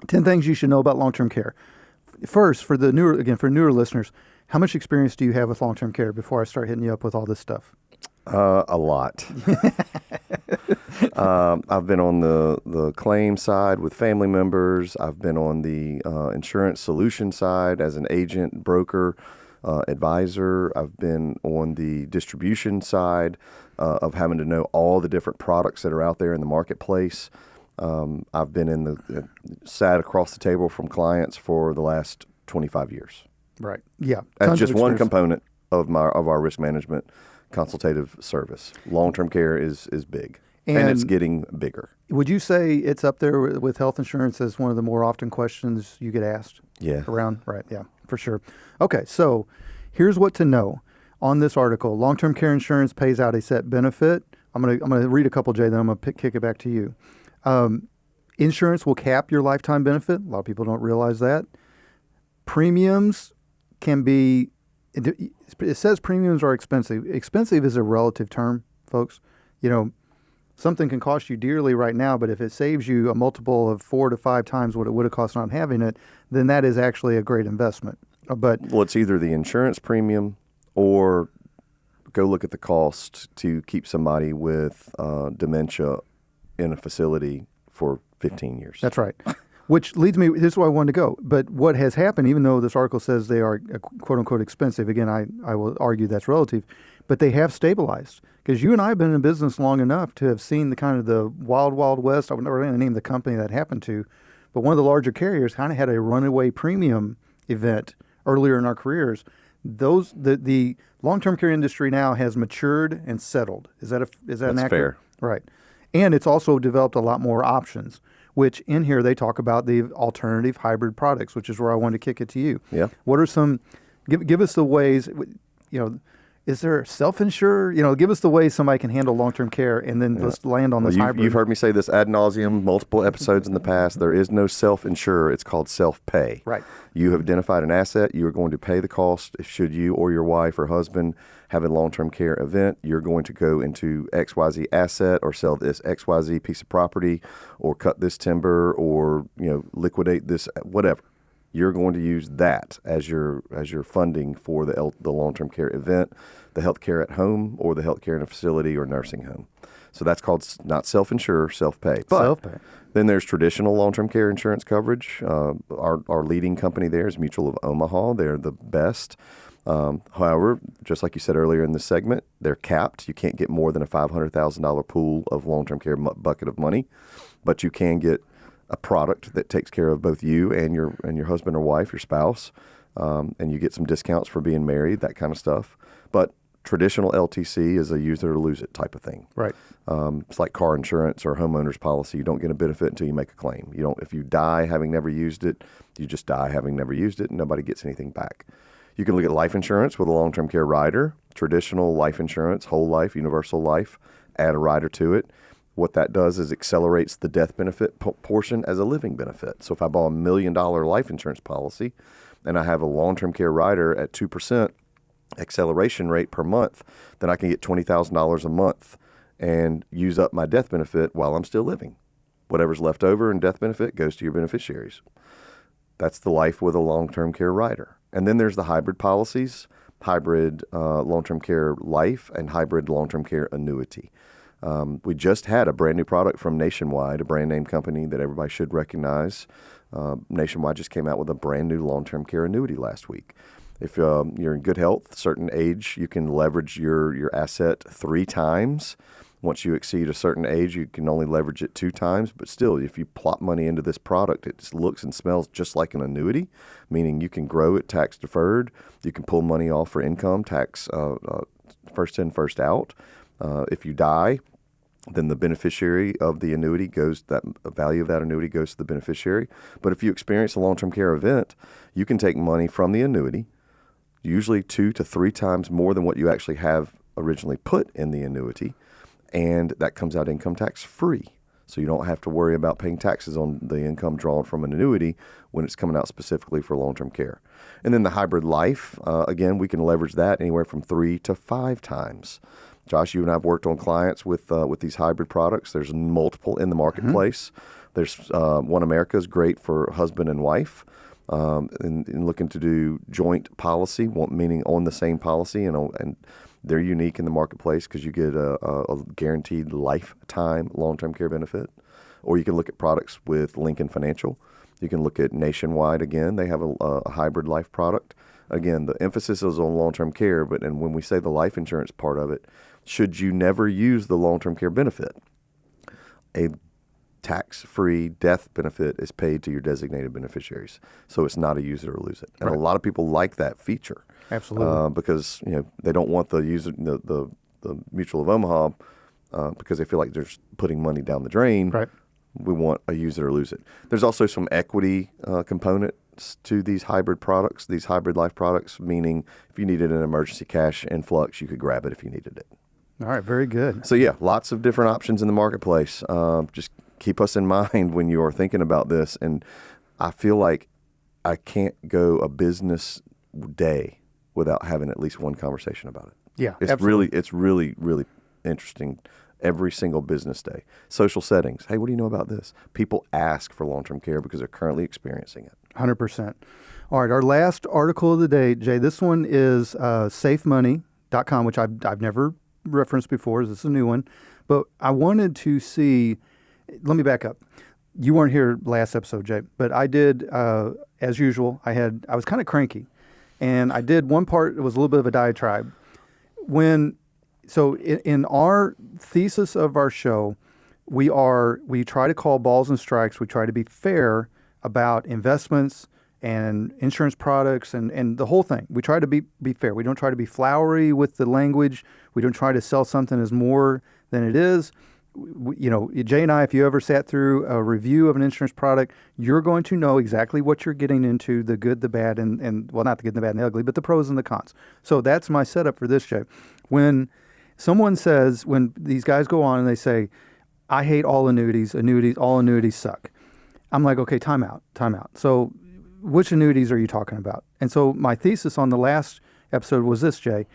10 things you should know about long-term care. First, for newer listeners, how much experience do you have with long-term care before I start hitting you up with all this stuff? A lot. I've been on the claim side with family members. I've been on the insurance solution side as an agent, broker, advisor. I've been on the distribution side of having to know all the different products that are out there in the marketplace. I've been sat across the table from clients for the last 25 years. Right. Yeah. That's just one component of our risk management consultative service. Long-term care is big, and it's getting bigger. Would you say it's up there with health insurance as one of the more often questions you get asked? Yeah. Around? Right. Yeah, for sure. Okay. So here's what to know on this article. Long-term care insurance pays out a set benefit. I'm gonna read a couple, Jay, then I'm going to kick it back to you. Insurance will cap your lifetime benefit. A lot of people don't realize that. Premiums can be, it says premiums are expensive. Expensive is a relative term, folks. You know, something can cost you dearly right now, but if it saves you a multiple of 4 to 5 times what it would have cost not having it, then that is actually a great investment. Well, it's either the insurance premium or go look at the cost to keep somebody with dementia in a facility for 15 years. That's right. Which leads me, this is where I wanted to go. But what has happened, even though this article says they are quote-unquote expensive, again, I will argue that's relative, but they have stabilized. Because you and I have been in business long enough to have seen the kind of the wild, wild west. I'm never going to name the company that happened to, but one of the larger carriers kind of had a runaway premium event earlier in our careers. The long-term care industry now has matured and settled. Is that That's an accurate? fair. Right. And it's also developed a lot more options, which in here they talk about the alternative hybrid products, which is where I wanted to kick it to you. Yeah. What are some, give us the ways, is there self-insure? Give us the ways somebody can handle long-term care, and then let's land on this hybrid. You've heard me say this ad nauseum, multiple episodes in the past. There is no self-insure. It's called self-pay. Right. You have identified an asset. You are going to pay the cost. Should you or your wife or husband have a long-term care event, you're going to go into XYZ asset or sell this XYZ piece of property or cut this timber or liquidate this, whatever. You're going to use that as your funding for the long-term care event, the health care at home, or the health care in a facility or nursing home. So that's called not self-insure, self-pay. But self-pay. Then there's traditional long-term care insurance coverage. Our leading company there is Mutual of Omaha. They're the best. However, just like you said earlier in this segment, they're capped. You can't get more than a $500,000 pool of long-term care bucket of money, but you can get a product that takes care of both you and your husband or wife, your spouse, and you get some discounts for being married, that kind of stuff. But Traditional LTC is a use it or lose it type of thing. Right. It's like car insurance or homeowner's policy. You don't get a benefit until you make a claim. You don't. If you die having never used it, you just die having never used it, and nobody gets anything back. You can look at life insurance with a long-term care rider, traditional life insurance, whole life, universal life, add a rider to it. What that does is accelerates the death benefit portion as a living benefit. So if I bought $1 million life insurance policy and I have a long-term care rider at 2% acceleration rate per month, then I can get $20,000 a month and use up my death benefit while I'm still living. Whatever's left over in death benefit goes to your beneficiaries. That's the life with a long-term care rider. And then there's the hybrid policies, hybrid long-term care life and hybrid long-term care annuity. We just had a brand new product from Nationwide, a brand name company that everybody should recognize. Nationwide just came out with a brand new long-term care annuity last week. If you're in good health, certain age, you can leverage your asset 3 times. Once you exceed a certain age, you can only leverage it 2 times. But still, if you plop money into this product, it just looks and smells just like an annuity, meaning you can grow it tax deferred. You can pull money off for income tax, first in, first out. If you die, then the beneficiary of the annuity that value of that annuity goes to the beneficiary. But if you experience a long-term care event, you can take money from the annuity, usually 2 to 3 times more than what you actually have originally put in the annuity, and that comes out income tax free. So you don't have to worry about paying taxes on the income drawn from an annuity when it's coming out specifically for long-term care. And then the hybrid life, again, we can leverage that anywhere from 3 to 5 times. Josh, you and I have worked on clients with these hybrid products. There's multiple in the marketplace. There's One America is great for husband and wife, and looking to do joint policy, meaning on the same policy, and they're unique in the marketplace because you get a guaranteed lifetime long-term care benefit. Or you can look at products with Lincoln Financial. You can look at Nationwide again. They have a hybrid life product. Again, the emphasis is on long-term care, and when we say the life insurance part of it, should you never use the long-term care benefit, a tax-free death benefit is paid to your designated beneficiaries. So it's not a use it or lose it. And a lot of people like that feature. Absolutely. Because they don't want the Mutual of Omaha because they feel like they're putting money down the drain. Right. We want a use it or lose it. There's also some equity components to these hybrid products, these hybrid life products, meaning if you needed an emergency cash influx, you could grab it if you needed it. All right, very good. So yeah, lots of different options in the marketplace. Just keep us in mind when you are thinking about this. And I feel like I can't go a business day without having at least one conversation about it. Yeah, it's really interesting. Every single business day. Social settings. Hey, what do you know about this? People ask for long-term care because they're currently experiencing it. 100%. All right, our last article of the day, Jay, this one is safemoney.com, which I've never referenced before. This is a new one. But I wanted to see, let me back up. You weren't here last episode, Jay, but I did, as usual, I was kind of cranky. And I did one part, it was a little bit of a diatribe. So in our thesis of our show, we try to call balls and strikes. We try to be fair about investments and insurance products and the whole thing. We try to be fair. We don't try to be flowery with the language. We don't try to sell something as more than it is. Jay and I, if you ever sat through a review of an insurance product, you're going to know exactly what you're getting into, the good, the bad, and well, not the good, the bad, and the ugly, but the pros and the cons. So that's my setup for this, Jay. When these guys go on and they say, I hate all annuities, all annuities suck. I'm like, okay, time out. So which annuities are you talking about? And so my thesis on the last episode was this, Jay.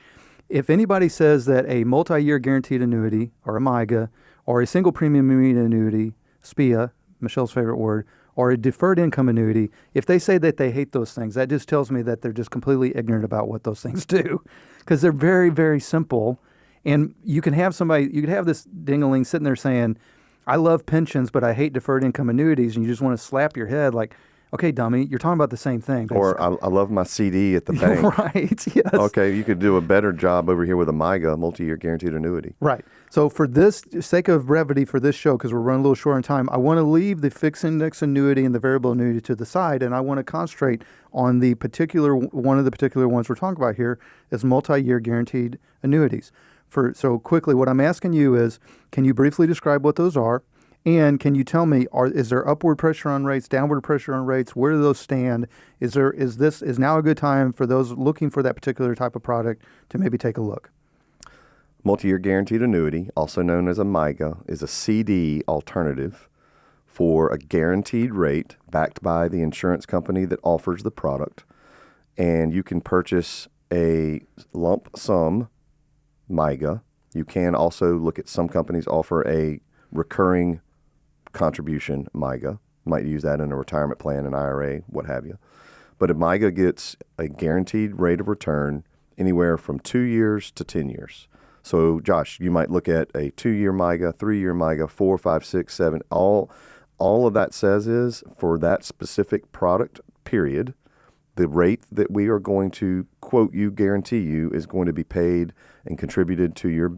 If anybody says that a multi-year guaranteed annuity or a MIGA or a single premium immediate annuity, SPIA, Michelle's favorite word, or a deferred income annuity, if they say that they hate those things, that just tells me that they're just completely ignorant about what those things do because they're very, very simple. And you could have this ding-a-ling sitting there saying, I love pensions, but I hate deferred income annuities. And you just want to slap your head like, Okay, dummy, you're talking about the same thing. Or I love my CD at the bank. Right, yes. Okay, you could do a better job over here with a MIGA, multi-year guaranteed annuity. Right. So for this sake of brevity for this show, because we're running a little short on time, I want to leave the fixed index annuity and the variable annuity to the side, and I want to concentrate on the particular one of the particular ones we're talking about here is multi-year guaranteed annuities. So quickly, what I'm asking you is, can you briefly describe what those are? And can you tell me, is there upward pressure on rates, downward pressure on rates? Where do those stand? Is now a good time for those looking for that particular type of product to maybe take a look? Multi-year guaranteed annuity, also known as a MIGA, is a CD alternative for a guaranteed rate backed by the insurance company that offers the product. And you can purchase a lump sum MIGA. You can also look at some companies offer a recurring contribution MIGA. You might use that in a retirement plan, an IRA, what have you. But a MIGA gets a guaranteed rate of return anywhere from 2 years to 10 years. So, Josh, you might look at a 2-year MIGA, 3-year MIGA, 4, 5, 6, 7. All of that says is for that specific product period, the rate that we are going to quote you, guarantee you, is going to be paid and contributed to your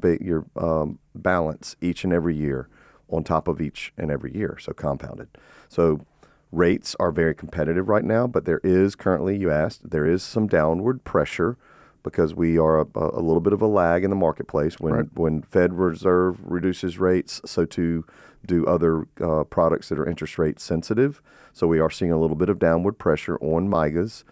balance each and every year on top of each and every year, so compounded. So rates are very competitive right now, but there is currently, you asked, there is some downward pressure because we are a little bit of a lag in the marketplace. When Fed Reserve reduces rates, so too do other products that are interest rate sensitive. So we are seeing a little bit of downward pressure on MIGAs.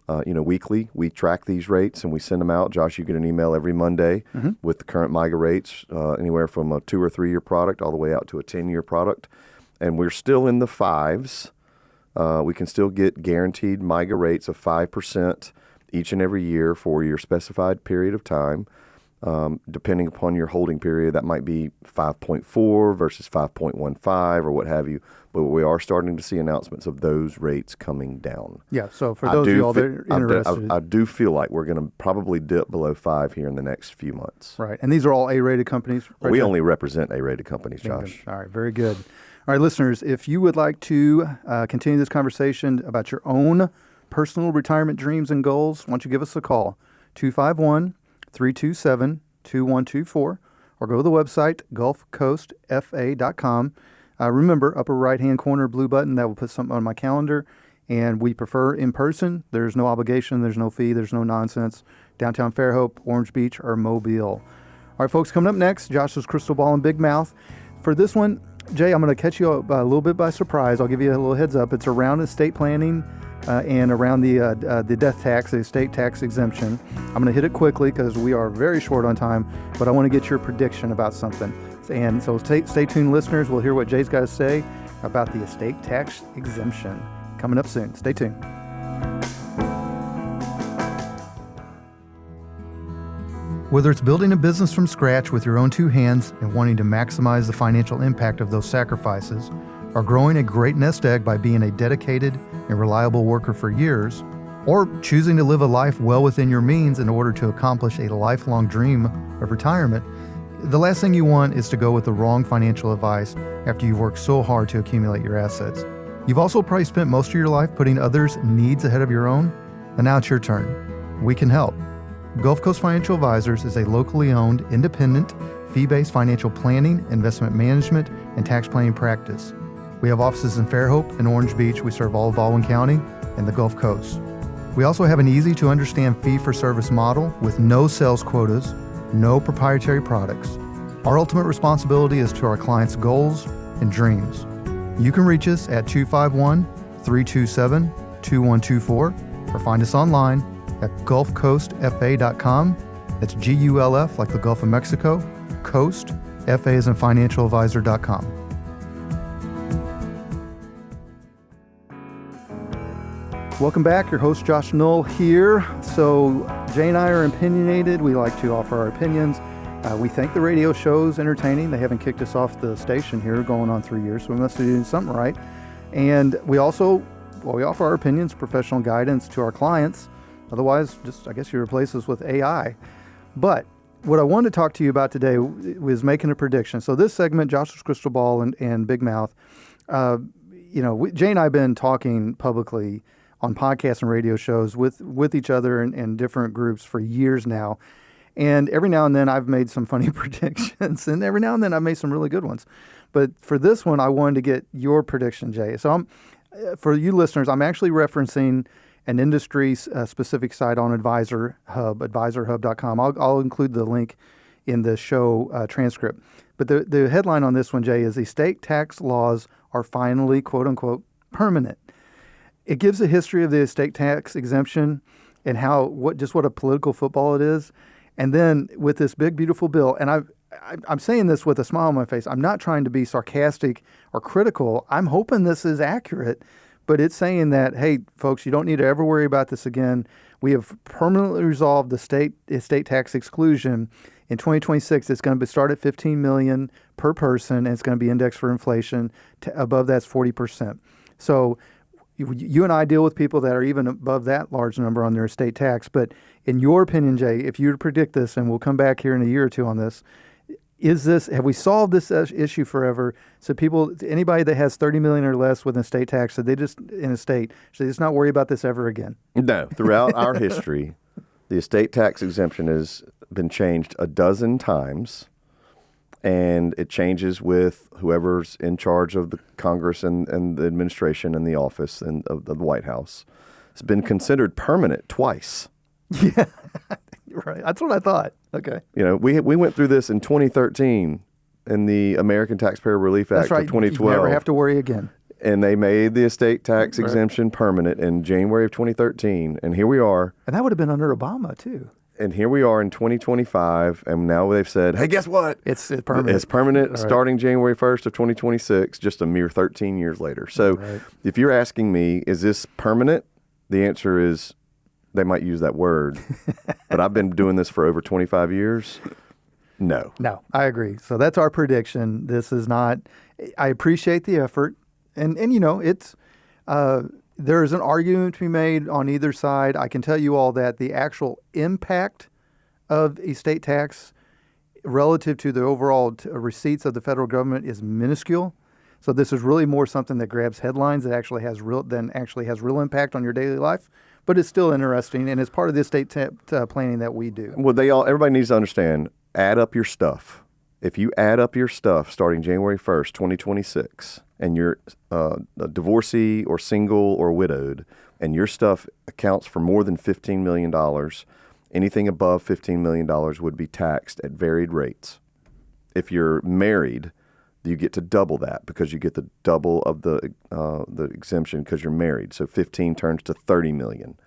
Weekly, we track these rates and we send them out. Josh, you get an email every Monday with the current MIGA rates, anywhere from a 2 or 3 year product all the way out to a 10-year product. And we're still in the 5s. We can still get guaranteed MIGA rates of 5% each and every year for your specified period of time. Depending upon your holding period, that might be 5.4 versus 5.15 or what have you. But we are starting to see announcements of those rates coming down. Yeah, so for those of you all that are interested. I do feel like we're going to probably dip below 5 here in the next few months. Right, and these are all A-rated companies? Right, we only represent A-rated companies, Josh. All right, very good. All right, listeners, if you would like to continue this conversation about your own personal retirement dreams and goals, why don't you give us a call, 251-327-2124, or go to the website, gulfcoastfa.com. Remember, upper right-hand corner blue button, that will put something on my calendar, and we prefer in person. There's no obligation, there's no fee, there's no nonsense. Downtown Fairhope, Orange Beach, or Mobile. All right, folks, coming up next, Josh's Crystal Ball and Big Mouth. For this one, Jay, I'm going to catch you a little bit by surprise. I'll give you a little heads up. It's around estate planning and around the death tax, the estate tax exemption. I'm going to hit it quickly because we are very short on time, but I want to get your prediction about something. And so stay tuned, listeners. We'll hear what Jay's got to say about the estate tax exemption coming up soon. Stay tuned. Whether it's building a business from scratch with your own 2 hands and wanting to maximize the financial impact of those sacrifices, or growing a great nest egg by being a dedicated and reliable worker for years, or choosing to live a life well within your means in order to accomplish a lifelong dream of retirement, the last thing you want is to go with the wrong financial advice after you've worked so hard to accumulate your assets. You've also probably spent most of your life putting others' needs ahead of your own, and now it's your turn. We can help. Gulf Coast Financial Advisors is a locally owned, independent, fee-based financial planning, investment management, and tax planning practice. We have offices in Fairhope and Orange Beach. We serve all of Baldwin County and the Gulf Coast. We also have an easy-to-understand fee-for-service model with no sales quotas, no proprietary products. Our ultimate responsibility is to our clients' goals and dreams. You can reach us at 251-327-2124 or find us online at gulfcoastfa.com. That's GULF, like the Gulf of Mexico, Coast, FA as in financialadvisor.com. Welcome back. Your host, Josh Knoll here. So Jay and I are opinionated. We like to offer our opinions. We think the radio show's entertaining. They haven't kicked us off the station here going on 3 years, so we must be doing something right. And we also, we offer our opinions, professional guidance to our clients. Otherwise, just, I guess you replace us with AI. But what I wanted to talk to you about today was making a prediction. So this segment, Josh's Crystal Ball and Big Mouth, Jay and I have been talking publicly on podcasts and radio shows with each other and different groups for years now. And every now and then I've made some funny predictions, and every now and then I've made some really good ones. But for this one, I wanted to get your prediction, Jay. So for you listeners, I'm actually referencing an industry-specific site on Advisor Hub, advisorhub.com. I'll include the link in the show transcript. But the headline on this one, Jay, is estate tax laws are finally, quote-unquote, permanent. It gives a history of the estate tax exemption and what a political football it is. And then with this big, beautiful bill, and I'm saying this with a smile on my face. I'm not trying to be sarcastic or critical. I'm hoping this is accurate, but it's saying that, hey, folks, you don't need to ever worry about this again. We have permanently resolved the estate tax exclusion. In 2026, it's going to start at $15 million per person, and it's going to be indexed for inflation. Above that's 40%. So you and I deal with people that are even above that large number on their estate tax. But in your opinion, Jay, if you were to predict this, and we'll come back here in a year or two on this, have we solved this issue forever? So anybody that has $30 million or less with an estate tax, should they just not worry about this ever again? No. Throughout our history, the estate tax exemption has been changed a dozen times, and it changes with whoever's in charge of the Congress and the administration and the office and of the White House. It's been considered permanent twice. Yeah, right. That's what I thought. Okay. We went through this in 2013 in the American Taxpayer Relief Act of 2012. You never have to worry again. And they made the estate tax exemption permanent in January of 2013, and here we are. And that would have been under Obama, too. And here we are in 2025, and now they've said, hey, guess what? It's permanent. It's permanent starting January 1st of 2026, just a mere 13 years later. So if you're asking me, is this permanent? The answer is they might use that word, but I've been doing this for over 25 years. No. No, I agree. So that's our prediction. This is not, I appreciate the effort. And it's, there's an argument to be made on either side. I can tell you all that the actual impact of estate tax relative to the overall receipts of the federal government is minuscule. So this is really more something that grabs headlines that actually has real impact on your daily life. But it's still interesting, and it's part of the estate planning that we do. Well, everybody needs to understand, add up your stuff. If you add up your stuff starting January 1st, 2026, and you're a divorcee or single or widowed, and your stuff accounts for more than $15 million, anything above $15 million would be taxed at varied rates. If you're married, you get to double that because you get the double of the exemption because you're married. So 15 turns to 30 million.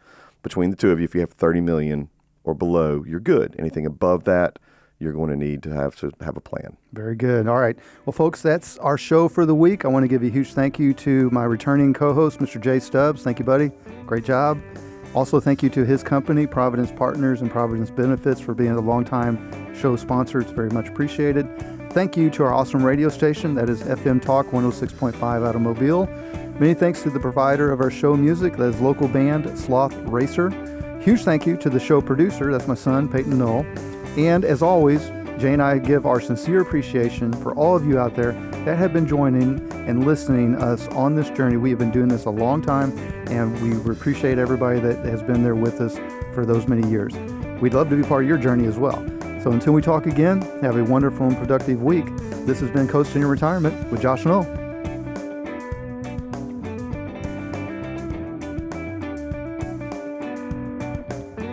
Between the two of you, if you have 30 million or below, you're good. Anything above that, you're going to need to have a plan. Very good. All right. Well, folks, that's our show for the week. I want to give a huge thank you to my returning co-host, Mr. Jay Stubbs. Thank you, buddy. Great job. Also, thank you to his company, Providence Partners and Providence Benefits, for being a longtime show sponsor. It's very much appreciated. Thank you to our awesome radio station, that is FM Talk 106.5 out of Mobile. Many thanks to the provider of our show music, that is local band Sloth Racer. Huge thank you to the show producer, that's my son, Peyton Knoll. And as always, Jay and I give our sincere appreciation for all of you out there that have been joining and listening us on this journey. We have been doing this a long time, and we appreciate everybody that has been there with us for those many years. We'd love to be part of your journey as well. So until we talk again, have a wonderful and productive week. This has been Coasting in Retirement with Josh Knoll.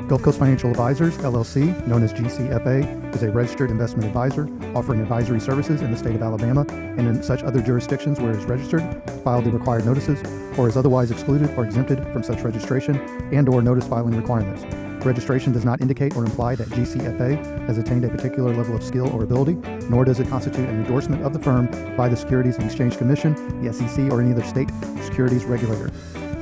Gulf Coast Financial Advisors, LLC, known as GCFA, is a registered investment advisor offering advisory services in the state of Alabama and in such other jurisdictions where it is registered, filed the required notices, or is otherwise excluded or exempted from such registration and or notice filing requirements. Registration does not indicate or imply that GCFA has attained a particular level of skill or ability, nor does it constitute an endorsement of the firm by the Securities and Exchange Commission, the SEC, or any other state securities regulator.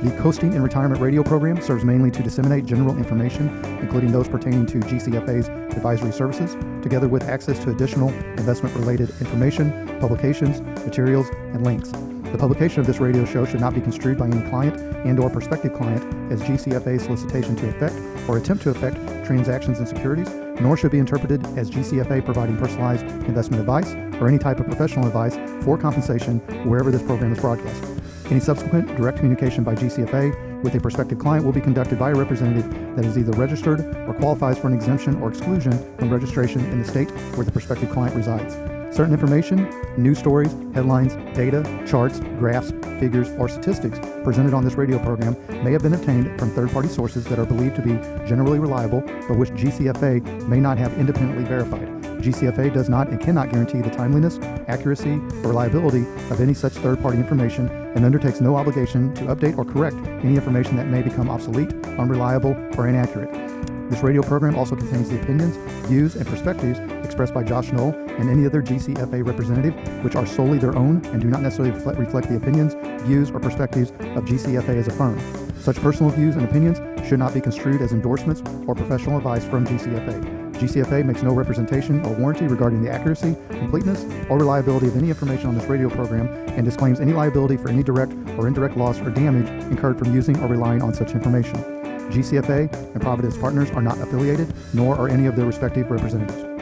The Coasting in Retirement radio program serves mainly to disseminate general information, including those pertaining to GCFA's advisory services, together with access to additional investment-related information, publications, materials, and links. The publication of this radio show should not be construed by any client and or prospective client as GCFA solicitation to effect or attempt to effect transactions in securities, nor should be interpreted as GCFA providing personalized investment advice or any type of professional advice for compensation wherever this program is broadcast. Any subsequent direct communication by GCFA with a prospective client will be conducted by a representative that is either registered or qualifies for an exemption or exclusion from registration in the state where the prospective client resides. Certain information, news stories, headlines, data, charts, graphs, figures, or statistics presented on this radio program may have been obtained from third-party sources that are believed to be generally reliable, but which GCFA may not have independently verified. GCFA does not and cannot guarantee the timeliness, accuracy, or reliability of any such third-party information and undertakes no obligation to update or correct any information that may become obsolete, unreliable, or inaccurate. This radio program also contains the opinions, views, and perspectives expressed by Josh Knoll and any other GCFA representative, which are solely their own and do not necessarily reflect the opinions, views, or perspectives of GCFA as a firm. Such personal views and opinions should not be construed as endorsements or professional advice from GCFA. GCFA makes no representation or warranty regarding the accuracy, completeness, or reliability of any information on this radio program and disclaims any liability for any direct or indirect loss or damage incurred from using or relying on such information. GCFA and Providence Partners are not affiliated, nor are any of their respective representatives.